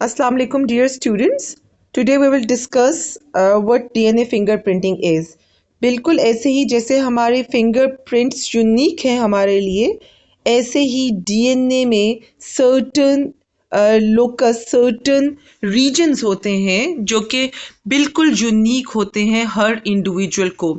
Assalamu alaikum dear students. Today we will discuss what DNA fingerprinting is. बिल्कुल ऐसे ही जैसे हमारे फिंगरप्रिंट्स यूनिक हैं हमारे लिए, ऐसे ही डीएनए में सर्टन लोकस सर्टन रीजन्स होते हैं जो कि बिल्कुल यूनिक होते हैं हर इंडिविजुअल को,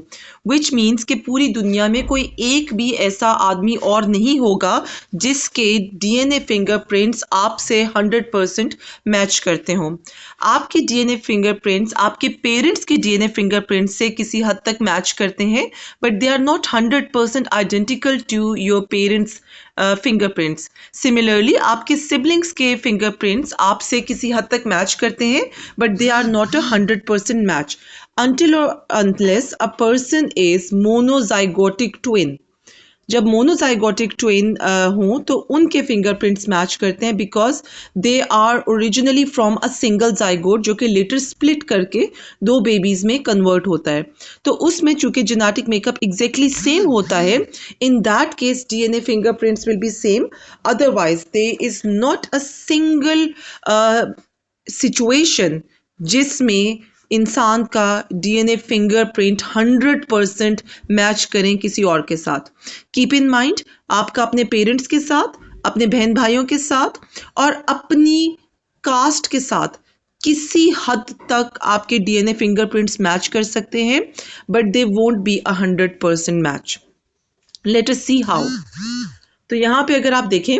विच मीन्स कि पूरी दुनिया में कोई एक भी ऐसा आदमी और नहीं होगा जिसके डीएनए फिंगरप्रिंट्स आपसे 100% मैच करते हों। आपके डीएनए फिंगरप्रिंट्स आपके पेरेंट्स के डीएनए फिंगरप्रिंट्स से किसी हद तक मैच करते हैं, but they are not 100% identical to your parents fingerprints. Similarly आपके सिबलिंग्स के फिंगरप्रिंट्स आपसे किसी हद तक मैच करते हैं, but they are not 100% match until or unless a person is monozygotic twin. जब मोनोजाइगोटिक ट्विन हों तो उनके फिंगरप्रिंट्स मैच करते हैं because they are originally from a single zygote जो कि लेटर स्प्लिट करके दो बेबीज में कन्वर्ट होता है। तो उसमें चूंकि जेनेटिक मेकअप एग्जैक्टली सेम होता है, in that case DNA fingerprints will be same, otherwise they is not a single situation जिसमें इंसान का डीएनए फिंगरप्रिंट 100% मैच करें किसी और के साथ। कीप इन माइंड, आपका अपने पेरेंट्स के साथ, अपने बहन भाइयों के साथ और अपनी कास्ट के साथ किसी हद तक आपके डीएनए फिंगरप्रिंट्स मैच कर सकते हैं, but they won't be 100% match. Let us see how. तो यहाँ पे अगर आप देखें,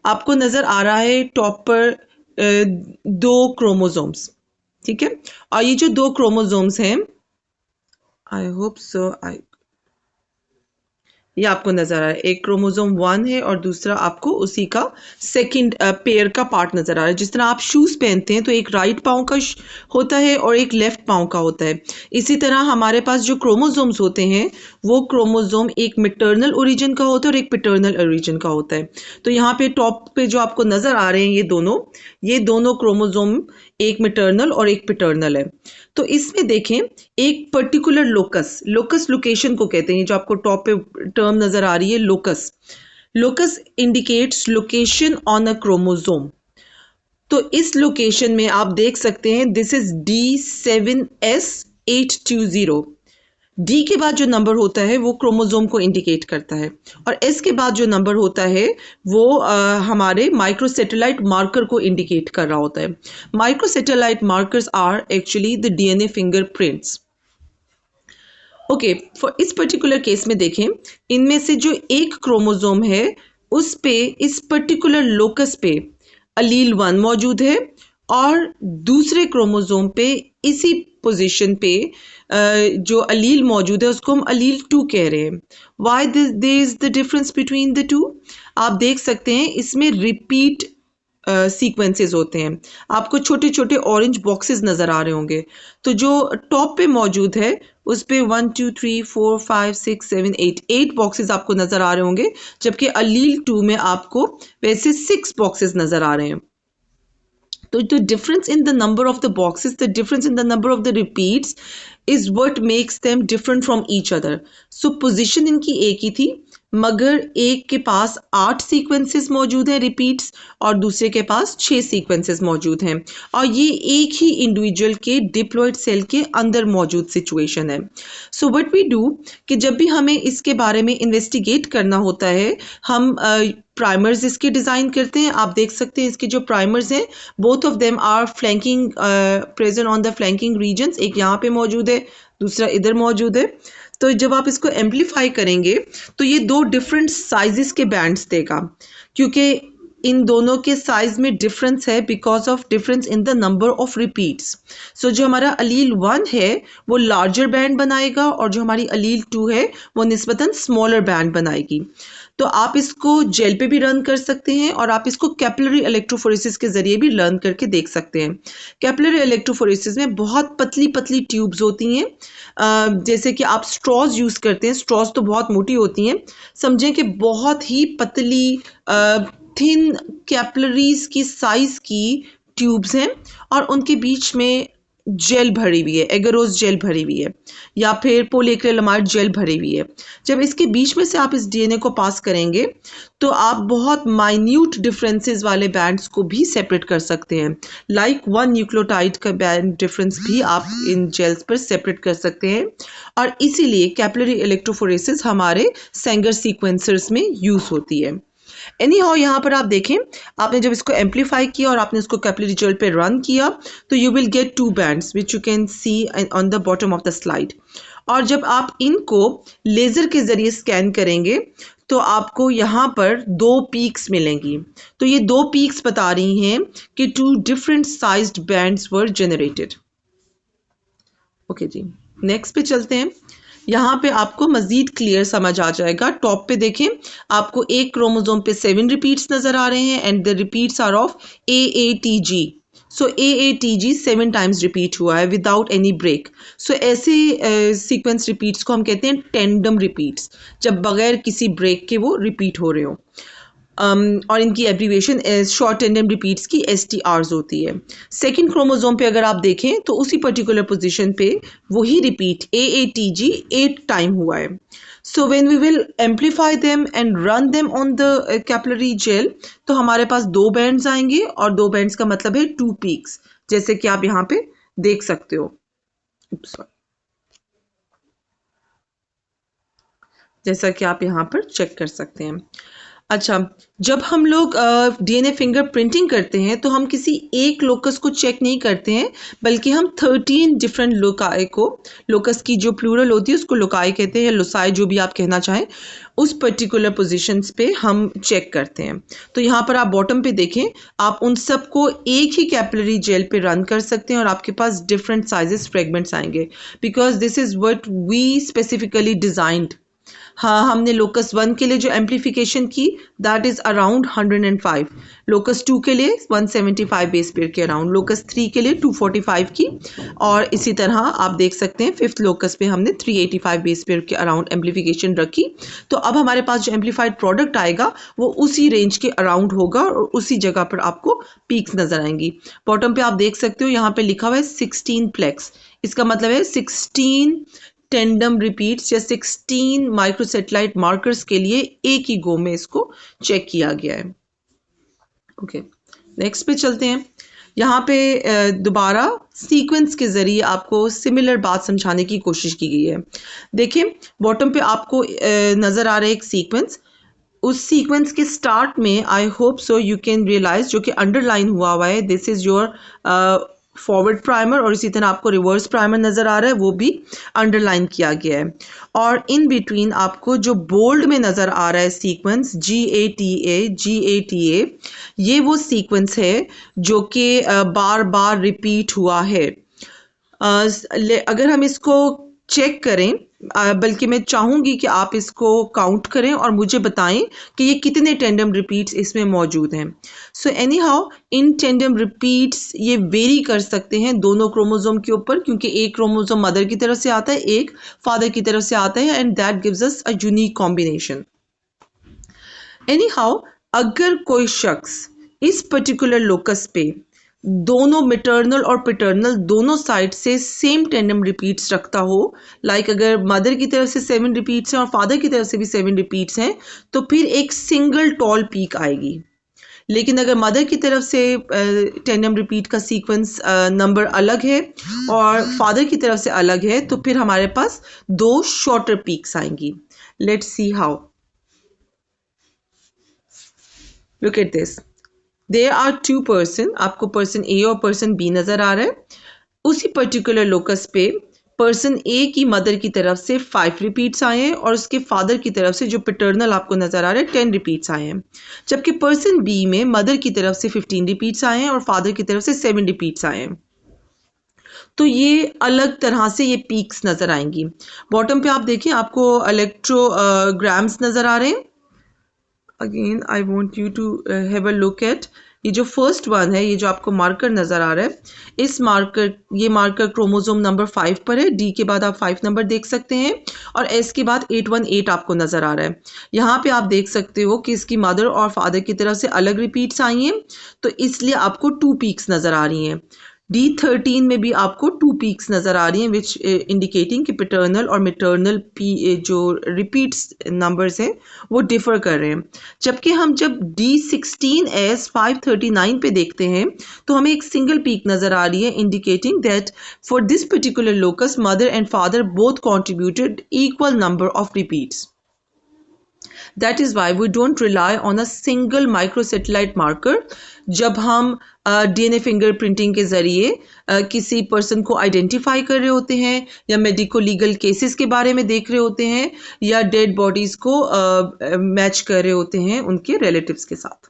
आपको नजर आ रहा है टॉप पर दो क्रोमोसोम्स, ठीक है। और ये जो दो क्रोमोसोम्स हैं, आई होप सो ये आपको नजर आ रहा है, एक क्रोमोसोम 1 है और दूसरा आपको उसी का सेकंड पेयर का पार्ट नजर आ रहा है। जिस तरह आप शूज पहनते हैं तो एक राइट पाँव का होता है और एक लेफ्ट पाँव का होता है, इसी तरह हमारे पास जो क्रोमोसोम्स होते हैं वो क्रोमोसोम एक मैटरनल ओरिजिन का होता है और एक पैटर्नल ओरिजिन का होता है। तो यहाँ पे टॉप पे जो आपको नजर आ रहे हैं ये दोनों क्रोमोसोम एक मैटरनल और एक पैटर्नल है। तो इसमें देखें, एक पर्टिकुलर लोकस लोकेशन को कहते हैं, जो आपको टॉप पे टर्म नजर आ रही है locus indicates location on a chromosome. तो इस लोकेशन में आप देख सकते हैं दिस इज D7S820। डी के बाद जो नंबर होता है वो क्रोमोसोम को इंडिकेट करता है और एस के बाद जो नंबर होता है वो हमारे माइक्रोसैटेलाइट मार्कर को इंडिकेट कर रहा होता है। Microsatellite markers are actually the DNA fingerprints. Okay, for इस पर्टिकुलर केस में देखें, इनमें से जो एक क्रोमोसोम है उस पे इस पर्टिकुलर लोकस पे अलील 1 मौजूद है और दूसरे क्रोमोसोम पे इसी पोजीशन पे जो अलील मौजूद है उसको हम अलील 2 कह रहे हैं। Why there is the difference between the two? आप देख सकते हैं इसमें रिपीट सीक्वेंसेस होते हैं। आपको छोटे छोटे ऑरेंज बॉक्सेस नजर आ रहे होंगे। तो जो टॉप पे मौजूद है उस पे 1 2 3 4 5 6 7 8 बॉक्सेस आपको नजर आ रहे होंगे, जबकि अलील 2 में आपको वैसे 6 बॉक्सेस नजर आ रहे हैं। तो the difference in the number of the boxes, the difference in the number of the repeats is what makes them different from each other. So position इनकी एक ही थी, मगर एक के पास 8 सीक्वेंसेस मौजूद हैं रिपीट्स और दूसरे के पास 6 सीक्वेंसेस मौजूद हैं, और ये एक ही इंडिविजुअल के डिप्लॉयड सेल के अंदर मौजूद सिचुएशन है। सो व्हाट वी डू कि जब भी हमें इसके बारे में इन्वेस्टिगेट करना होता है, हम प्राइमर्स इसके डिज़ाइन करते हैं। आप देख सकते हैं इसके जो प्राइमर्स हैं, both of them are flanking present on the flanking regions. एक यहाँ पे मौजूद है, दूसरा इधर मौजूद है। तो जब आप इसको एम्पलीफाई करेंगे तो ये दो डिफरेंट साइजेस के बैंड्स देगा, क्योंकि इन दोनों के साइज में डिफरेंस है because of difference in the number of repeats. So जो हमारा अलील 1 है वो लार्जर बैंड बनाएगा और जो हमारी अलील 2 है वो निस्बतन स्मॉलर बैंड बनाएगी। तो आप इसको जेल पे भी रन कर सकते हैं और आप इसको कैपिलरी इलेक्ट्रोफोरेसिस के जरिए भी लर्न करके देख सकते हैं। कैपिलरी इलेक्ट्रोफोरेसिस में बहुत पतली पतली ट्यूब्स होती हैं, जैसे कि आप स्ट्रॉज यूज़ करते हैं। स्ट्रॉज तो बहुत मोटी होती हैं, समझें कि बहुत ही पतली थिन कैपिलरीज की साइज की ट्यूब्स हैं और उनके बीच में जेल भरी हुई है, एगरोस जेल भरी हुई है, या फिर पॉलीएक्रिलामाइड जेल भरी हुई है। जब इसके बीच में से आप इस डीएनए को पास करेंगे तो आप बहुत माइन्यूट डिफरेंसेस वाले बैंड्स को भी सेपरेट कर सकते हैं। लाइक 1 न्यूक्लियोटाइड का बैंड डिफरेंस भी आप इन जेल्स पर सेपरेट कर सकते हैं, और इसीलिए कैपिलरी इलेक्ट्रोफोरेसिस हमारे सेंगर सीक्वेंसर्स में यूज होती है। एनी हाउ यहाँ पर आप देखें, आपने जब इसको एम्पलीफाई किया और आपने इसको कैपिलरी जेल पे रन किया तो you will get 2 bands which you can see on the bottom of the slide. और जब आप इनको लेज़र के ज़रिए स्कैन करेंगे तो आपको यहाँ पर 2 पीक्स मिलेंगी। तो ये 2 पीक्स बता रही हैं कि 2 डिफरेंट साइज्ड बैंड्स वर जनरेटेड। ओके जी, नेक्स्ट पे चलते हैं। यहाँ पे आपको मजीद क्लियर समझ आ जाएगा। टॉप पे देखें, आपको एक क्रोमोसोम पे 7 रिपीट्स नजर आ रहे हैं and the repeats are of AATG। So AATG 7 times repeat हुआ है विदाउट एनी ब्रेक। सो ऐसे सीक्वेंस रिपीट्स को हम कहते हैं टेंडम रिपीट्स, जब बगैर किसी ब्रेक के वो रिपीट हो रहे हो। और इनकी एब्रीवेशन शॉर्ट टेंडम रिपीट्स की STRs होती है। सेकंड क्रोमोसोम पे अगर आप देखें तो उसी पर्टिकुलर पोजीशन पे वही रिपीट AATG 8 टाइम हुआ है। So when we will amplify them and run them on the capillary gel तो हमारे पास 2 बैंड्स आएंगे, और 2 बैंड्स का मतलब है 2 पीक्स, जैसे कि आप यहाँ पे देख सकते हो। जैसा कि आप यहाँ पर चेक कर सकते हैं। अच्छा, जब हम लोग DNA फिंगर प्रिंटिंग करते हैं तो हम किसी एक लोकस को चेक नहीं करते हैं, बल्कि हम 13 डिफरेंट लोकाई को, लोकस की जो प्लूरल होती है उसको लोकाई कहते हैं, या लोसाई जो भी आप कहना चाहें, उस पर्टिकुलर पोजीशंस पे हम चेक करते हैं। तो यहाँ पर आप बॉटम पे देखें, आप उन सब को एक ही कैपिलरी जेल पे रन कर सकते हैं और आपके पास डिफरेंट साइजेस फ्रेगमेंट्स आएंगे, because this is what we specifically designed. हाँ, हमने लोकस 1 के लिए जो एम्पलीफिकेशन की दैट इज अराउंड 105, लोकस 2 के लिए 175 बेस पेयर के अराउंड, लोकस 3 के लिए 245 की, और इसी तरह आप देख सकते हैं 5th लोकस पे हमने 385 बेस पेयर के अराउंड एम्पलीफिकेशन रखी। तो अब हमारे पास जो एम्पलीफाइड प्रोडक्ट आएगा वो उसी रेंज के अराउंड होगा और उसी जगह पर आपको पीक्स नजर आएंगी। बॉटम पे आप देख सकते हो यहाँ पे लिखा हुआ है 16 प्लेक्स, इसका मतलब है 16 टेंडम रिपीट्स या 16 माइक्रोसेटेलाइट मार्कर्स के लिए एक ही गो में इसको चेक किया गया है। ओके, नेक्स्ट पे चलते हैं। यहाँ पे दोबारा सीक्वेंस के जरिए आपको सिमिलर बात समझाने की कोशिश की गई है। देखिए, बॉटम पे आपको नजर आ रहा है एक सीक्वेंस। उस सीक्वेंस के स्टार्ट में I hope so you can realise, जो कि अंडरलाइन हुआ है, this is your forward primer, और इसी तरह आपको रिवर्स प्राइमर नज़र आ रहा है, वो भी अंडरलाइन किया गया है। और इन बिटवीन आपको जो बोल्ड में नज़र आ रहा है सीक्वेंस GATA, ये वो सीक्वेंस है जो कि बार बार रिपीट हुआ है। अगर हम इसको चेक करें, बल्कि मैं चाहूँगी कि आप इसको काउंट करें और मुझे बताएं कि ये कितने टेंडम रिपीट्स इसमें मौजूद हैं। So any how, in tandem repeats ये वेरी कर सकते हैं दोनों क्रोमोसोम के ऊपर, क्योंकि एक क्रोमोसोम मदर की तरफ से आता है, एक फादर की तरफ से आता है, and that gives us a unique combination. Any how, अगर कोई शख्स इस पर्टिकुलर लोकस पे दोनों मिटर्नल और पिटर्नल दोनों साइड से सेम टेंडम रिपीट्स रखता हो, लाइक अगर मदर की तरफ से 7 रिपीट्स हैं और फादर की तरफ से भी 7 रिपीट्स हैं, तो फिर एक सिंगल टॉल पीक आएगी। लेकिन अगर मदर की तरफ से टेंडम रिपीट का सीक्वेंस नंबर अलग है और फादर की तरफ से अलग है, तो फिर हमारे पास 2 शॉर्टर पीक्स आएंगी। Let's see how. Look at this, there are 2 person, आपको पर्सन ए और पर्सन बी नजर आ रहा है। उसी पर्टिकुलर लोकस पे पर्सन ए की मदर की तरफ से 5 रिपीट्स आए हैं और उसके फादर की तरफ से जो पैटर्नल आपको नजर आ रहा है 10 रिपीट्स आए हैं, जबकि पर्सन बी में मदर की तरफ से 15 रिपीट्स आए हैं और फादर की तरफ से 7 रिपीट्स आए हैं। तो ये अलग तरह से ये पीक्स नजर आएंगी। बॉटम पे आप देखें, आपको इलेक्ट्रोग्राम्स नजर आ रहे हैं। Again I want you to have a look at ये जो फर्स्ट वन है, ये जो आपको मार्कर नज़र आ रहा है, ये मार्कर क्रोमोसोम नंबर 5 पर है। डी के बाद आप 5 नंबर देख सकते हैं और एस के बाद 818 आपको नज़र आ रहा है। यहाँ पे आप देख सकते हो कि इसकी मदर और फादर की तरफ से अलग रिपीट्स आई हैं, तो इसलिए आपको 2 पीक्स नज़र आ रही हैं। D13 में भी आपको 2 पीक्स नज़र आ रही हैं विच इंडिकेटिंग कि पैटर्नल और मैटर्नल जो रिपीट्स नंबर्स हैं वो डिफर कर रहे हैं। जबकि हम जब D16S 539 पे देखते हैं तो हमें एक सिंगल पीक नज़र आ रही है indicating that for this particular locus mother and father both contributed equal number of repeats. That is why we don't rely on a single microsatellite marker जब हम DNA फिंगरप्रिंटिंग के ज़रिए किसी पर्सन को identify कर रहे होते हैं या मेडिको लीगल केसेस के बारे में देख रहे होते हैं या डेड बॉडीज़ को मैच कर रहे होते हैं उनके रिलेटिव्स के साथ।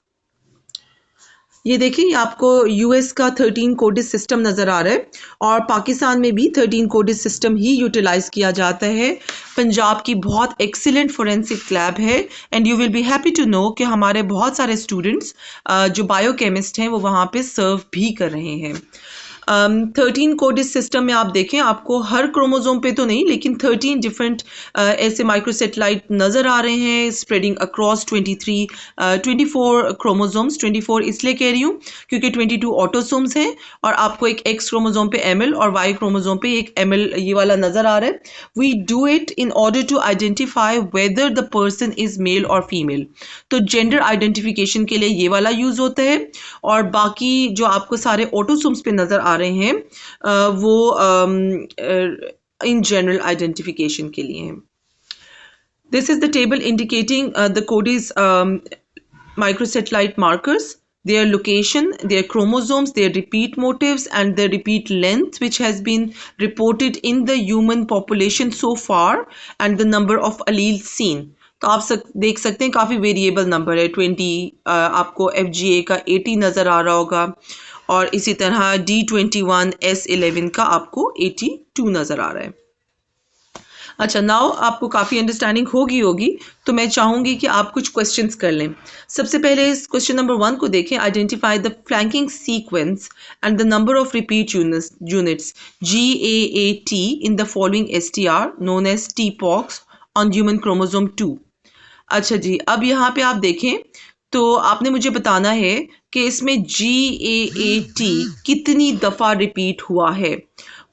ये देखिए, ये आपको यूएस का 13 कोडिस सिस्टम नज़र आ रहा है और पाकिस्तान में भी 13 कोडिस सिस्टम ही यूटिलाइज किया जाता है। पंजाब की बहुत एक्सीलेंट फोरेंसिक लैब है and you will be happy to know कि हमारे बहुत सारे स्टूडेंट्स जो बायोकेमिस्ट हैं वो वहाँ पे सर्व भी कर रहे हैं। 13 कोडिस सिस्टम में आप देखें, आपको हर क्रोमोजोम पे तो नहीं लेकिन 13 डिफरेंट ऐसे माइक्रोसेटेलाइट नज़र आ रहे हैं स्प्रेडिंग अक्रॉस 24 क्रोमोजोम्स। 24 इसलिए कह रही हूँ क्योंकि 22 ऑटोसोम्स हैं और आपको एक एक्स क्रोमोजोम पे ml और वाई क्रोमोजोम पे एक ml ये वाला नज़र आ रहा है। We do it in order to identify whether the person is male और फीमेल। तो जेंडर आइडेंटिफिकेशन के लिए ये वाला यूज़ होता है और बाकी जो आपको सारे ऑटोसोम्स पे नज़र आ रहे हैं वो इन जनरल आइडेंटिफिकेशन के लिए हैं। This is the table indicating the Cody's microsatellite markers, their location, their chromosomes, their repeat motifs, and the repeat length, which has been reported in the human population so far, and the number of alleles seen. तो आप देख सकते हैं काफ़ी variable number है। 20 आपको FGA का 80 नज़र आ रहा होगा और इसी तरह D21 S11 का आपको 82 नज़र आ रहा है। अच्छा, नाउ आपको काफ़ी अंडरस्टैंडिंग होगी तो मैं चाहूँगी कि आप कुछ क्वेश्चंस कर लें। सबसे पहले इस क्वेश्चन नंबर 1 को देखें। Identify the flanking sequence and the number of repeat units GAAT in the following STR known as TPOX on human chromosome 2। अच्छा जी, अब यहाँ पे आप देखें तो आपने मुझे बताना है कि इसमें GAAT कितनी दफ़ा रिपीट हुआ है।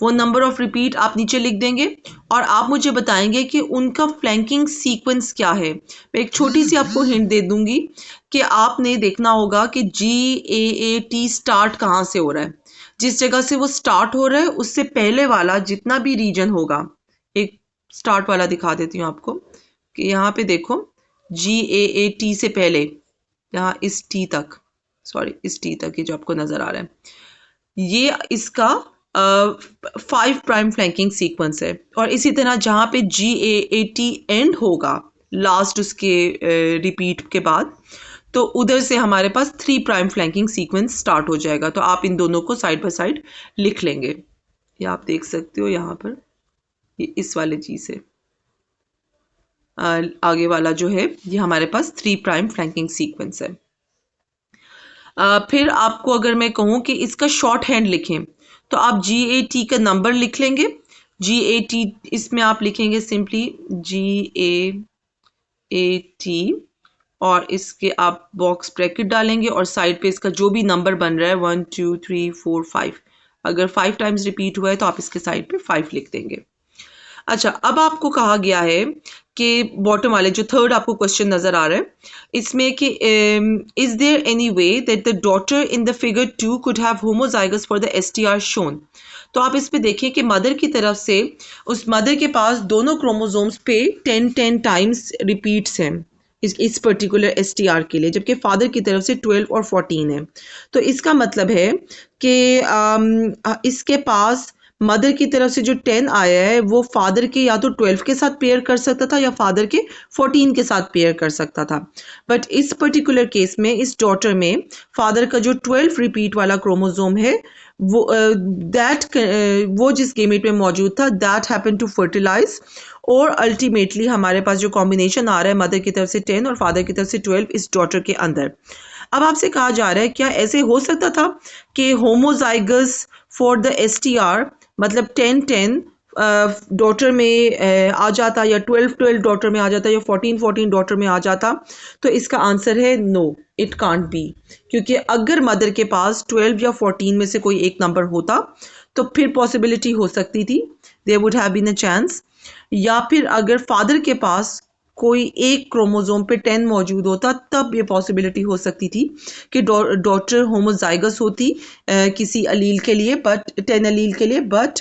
वो नंबर ऑफ रिपीट आप नीचे लिख देंगे और आप मुझे बताएंगे कि उनका फ्लैंकिंग सीक्वेंस क्या है। मैं एक छोटी सी आपको हिंट दे दूंगी कि आपने देखना होगा कि GAAT स्टार्ट कहाँ से हो रहा है। जिस जगह से वो स्टार्ट हो रहा है उससे पहले वाला जितना भी रीजन होगा, एक स्टार्ट वाला दिखा देती हूँ आपको कि यहाँ पे देखो GAAT से पहले यहाँ इस T तक, इस T तक ये जो आपको नज़र आ रहा है, ये इसका 5 प्राइम फ्लैंकिंग सीक्वेंस है। और इसी तरह जहाँ पे GAAT एंड होगा लास्ट उसके रिपीट के बाद, तो उधर से हमारे पास 3 प्राइम फ्लैंकिंग सीक्वेंस स्टार्ट हो जाएगा। तो आप इन दोनों को साइड बाय साइड लिख लेंगे। ये आप देख सकते हो यहाँ पर, ये इस वाले जी से आगे वाला जो है ये हमारे पास 3 प्राइम फ्लैंकिंग सीक्वेंस है। फिर आपको अगर मैं कहूँ कि इसका शॉर्ट हैंड लिखें तो आप GAT का नंबर लिख लेंगे। GAT इसमें आप लिखेंगे सिंपली GAAT और इसके आप बॉक्स ब्रैकेट डालेंगे और साइड पे इसका जो भी नंबर बन रहा है 1 2 3 4 5, अगर 5 टाइम्स रिपीट हुआ है तो आप इसके साइड पे 5 लिख देंगे। अच्छा, अब आपको कहा गया है कि बॉटम वाले जो थर्ड आपको क्वेश्चन नजर आ रहा है इसमें कि is there any way that the daughter in the figure 2 could have homozygous for the STR shown. तो आप इस पे देखिए कि मदर की तरफ से उस मदर के पास दोनों क्रोमोसोम्स पे 10 टाइम्स रिपीट्स हैं इस पर्टिकुलर STR के लिए, जबकि फादर की तरफ से 12 और 14 है। तो इसका मतलब है कि इसके पास मदर की तरफ से जो 10 आया है वो फादर के या तो 12 के साथ पेयर कर सकता था या फादर के 14 के साथ पेयर कर सकता था। बट इस पर्टिकुलर केस में इस डॉटर में फादर का जो 12 रिपीट वाला क्रोमोसोम है वो जिस गेमेट में मौजूद था दैट हैपन टू फर्टिलाइज और अल्टीमेटली हमारे पास जो कॉम्बिनेशन आ रहा है मदर की तरफ से 10 और फादर की तरफ से 12 इस डॉटर के अंदर। अब आपसे कहा जा रहा है क्या ऐसे हो सकता था कि होमोजाइगस फॉर द STR मतलब 10 डॉटर में आ जाता या 12 डॉटर में आ जाता या 14 डॉटर में आ जाता। तो इसका आंसर है नो। इट कांट बी, क्योंकि अगर मदर के पास 12 या 14 में से कोई एक नंबर होता तो फिर पॉसिबिलिटी हो सकती थी, there would have been a chance. या फिर अगर फादर के पास कोई एक क्रोमोसोम पे 10 मौजूद होता तब ये पॉसिबिलिटी हो सकती थी कि डॉटर होमोजाइगस होती किसी अलील के लिए, बट 10 अलील के लिए, बट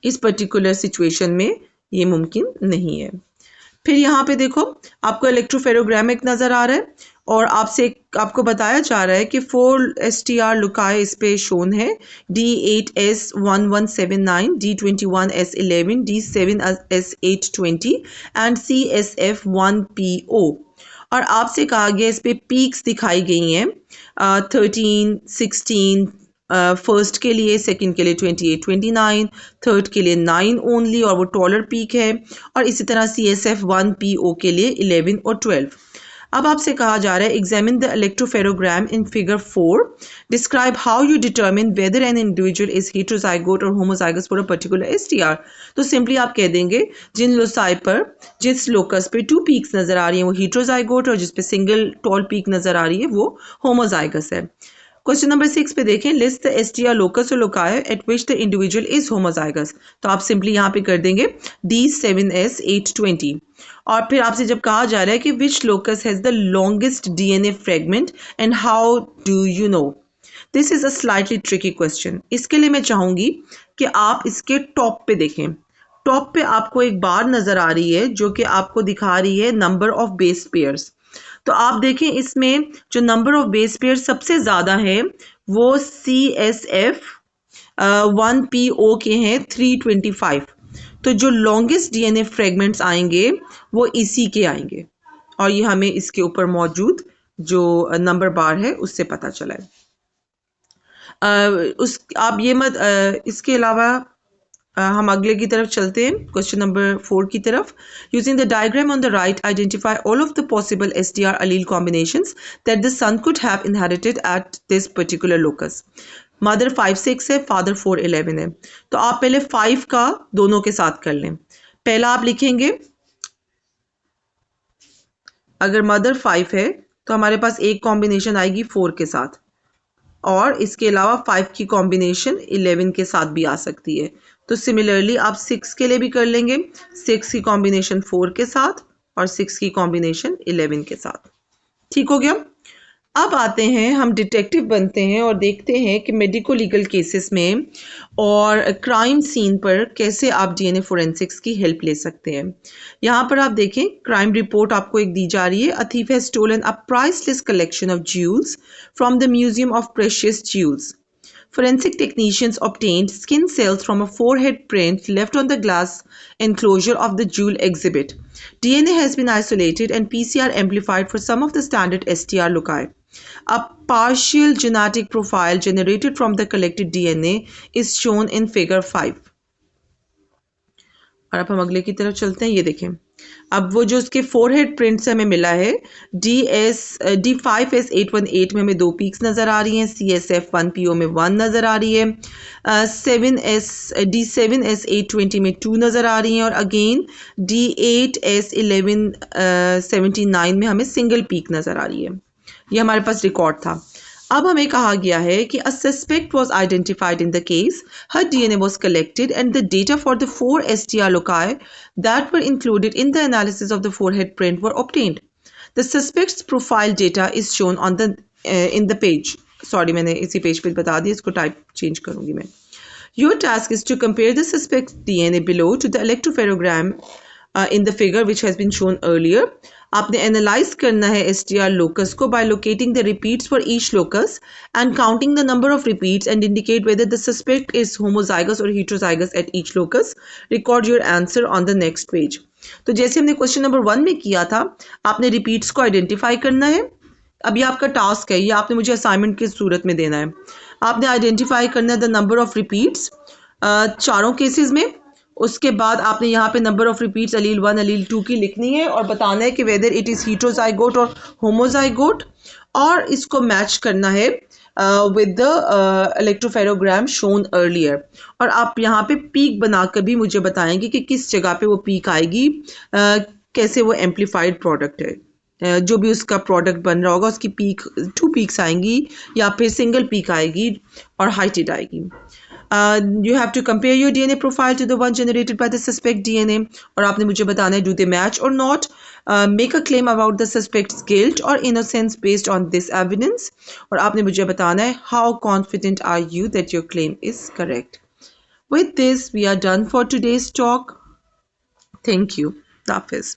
इस पर्टिकुलर सिचुएशन में ये मुमकिन नहीं है। फिर यहाँ पे देखो आपको इलेक्ट्रोफेरोग्राम एक नज़र आ रहा है और आपको बताया जा रहा है कि 4 STR लुकाए इस पे शोन है, D8S1179, D21S11, D7S820 and CSF1PO। और आपसे कहा गया इस पे पीक्स दिखाई गई हैं 13, 16, फर्स्ट के लिए, सेकंड के लिए 28, 29, थर्ड के लिए 9 ओनली और वो टॉलर पीक है, और इसी तरह CSF1PO के लिए 11 और 12। अब आपसे कहा जा रहा है examine the electropherogram in figure 4, describe how you determine whether an individual is heterozygote और homozygous for a particular STR। तो सिंपली आप कह देंगे जिन लोसाई पर, जिस लोकस पे 2 पीक्स नजर आ रही हैं वो हेटेरोजाइगोट और जिस पे सिंगल टॉल पीक नजर आ रही है वो होमोजाइगस है। क्वेश्चन नंबर 6 पे देखें, लिस्ट द STR लोकस और loci eight which the individual is homozygous. तो आप सिंपली यहाँ पे कर देंगे D7S820। और फिर आपसे जब कहा जा रहा है कि which locus has the longest DNA fragment and how do you know, this is a slightly tricky question. इसके लिए मैं चाहूंगी कि आप इसके टॉप पे देखें। टॉप पे आपको एक बार नजर आ रही है जो कि आपको दिखा रही है नंबर ऑफ बेस पेयर्स। तो आप देखें इसमें जो नंबर ऑफ बेस पेयर सबसे ज़्यादा है वो CSF1PO के हैं 325। तो जो लॉन्गेस्ट DNA फ्रेगमेंट्स आएंगे वो इसी के आएंगे, और ये हमें इसके ऊपर मौजूद जो नंबर बार है उससे पता चला है। उस आप ये मत इसके अलावा हम अगले की तरफ चलते हैं, क्वेश्चन नंबर 4 की तरफ। Using the diagram on the right identify all of the possible STR allele combinations that the son could have inherited at this particular locus। Mother 5-6 है, फादर 4-11 है। तो आप पहले 5 का दोनों के साथ कर लें। पहला आप लिखेंगे, अगर मदर 5 है तो हमारे पास एक कॉम्बिनेशन आएगी 4 के साथ, और इसके अलावा 5 की कॉम्बिनेशन 11 के साथ भी आ सकती है। तो सिमिलरली आप 6 के लिए भी कर लेंगे, 6 की कॉम्बिनेशन 4 के साथ और 6 की कॉम्बिनेशन 11 के साथ। ठीक हो गया। अब आते हैं हम डिटेक्टिव बनते हैं और देखते हैं कि मेडिको लीगल केसेस में और क्राइम सीन पर कैसे आप DNA फोरेंसिक्स की हेल्प ले सकते हैं। यहाँ पर आप देखें क्राइम रिपोर्ट आपको एक दी जा रही है। A thief has stolen a priceless collection of jewels from the museum of precious jewels. Forensic technicians obtained skin cells from a forehead print left on the glass enclosure of the jewel exhibit. DNA has been isolated and PCR amplified for some of the standard STR loci. A partial genetic profile generated from the collected DNA is shown in figure 5. और अब हम अगले की तरफ चलते हैं। ये देखें, अब वो जो उसके फोरहेड प्रिंट से हमें मिला है D5S818 में हमें 2 पीक्स नज़र आ रही हैं, CSF1PO में 1 नज़र आ रही है, D7S820 में 2 नज़र आ रही हैं, और अगेन D8S1179 में हमें सिंगल पीक नज़र आ रही है। ये हमारे पास रिकॉर्ड था। अब हमें कहा गया है कि a suspect was identified in the case, her DNA was collected and the data for the 4 STR loci that were included in the analysis of the forehead print were obtained. The suspect's profile data is shown on the in the page. Sorry, मैंने इसी page पे बता दिया, इसको type change करूंगी मैं। Your task is to compare the suspect's DNA below to the electropherogram in the figure which has been shown earlier. आपने analyse करना है STR locus को by locating the repeats for each locus and counting the number of repeats and indicate whether the suspect is homozygous or heterozygous at each locus. Record your answer on the next page. तो जैसे हमने question number 1 में किया था, आपने repeats को identify करना है। अब ये आपका टास्क है, ये आपने मुझे असाइनमेंट की सूरत में देना है। आपने आइडेंटिफाई करना है द नंबर ऑफ रिपीट्स चारों केसेस में। उसके बाद आपने यहाँ पे नंबर ऑफ रिपीट्स अलील 1 अलील 2 की लिखनी है और बताना है कि वेदर इट इज़ हेटेरोजाइगोट और होमोजाइगोट, और इसको मैच करना है with the electropherogram shown earlier. और आप यहाँ पे पीक बनाकर भी मुझे बताएंगे कि किस जगह पे वो पीक आएगी, कैसे वो एम्पलीफाइड प्रोडक्ट है। जो भी उसका प्रोडक्ट बन रहा होगा उसकी पीक 2 पीक्स आएंगी या फिर सिंगल पीक आएगी और हाइटेड आएगी. You have to compare your DNA profile to the one generated by the suspect DNA और आपने मुझे बताना है do they match or not. Make a claim about the suspect's guilt or innocence based on this evidence और आपने मुझे बताना है how confident are you that your claim is correct. With this we are done for today's talk. Thank you. Hafiz.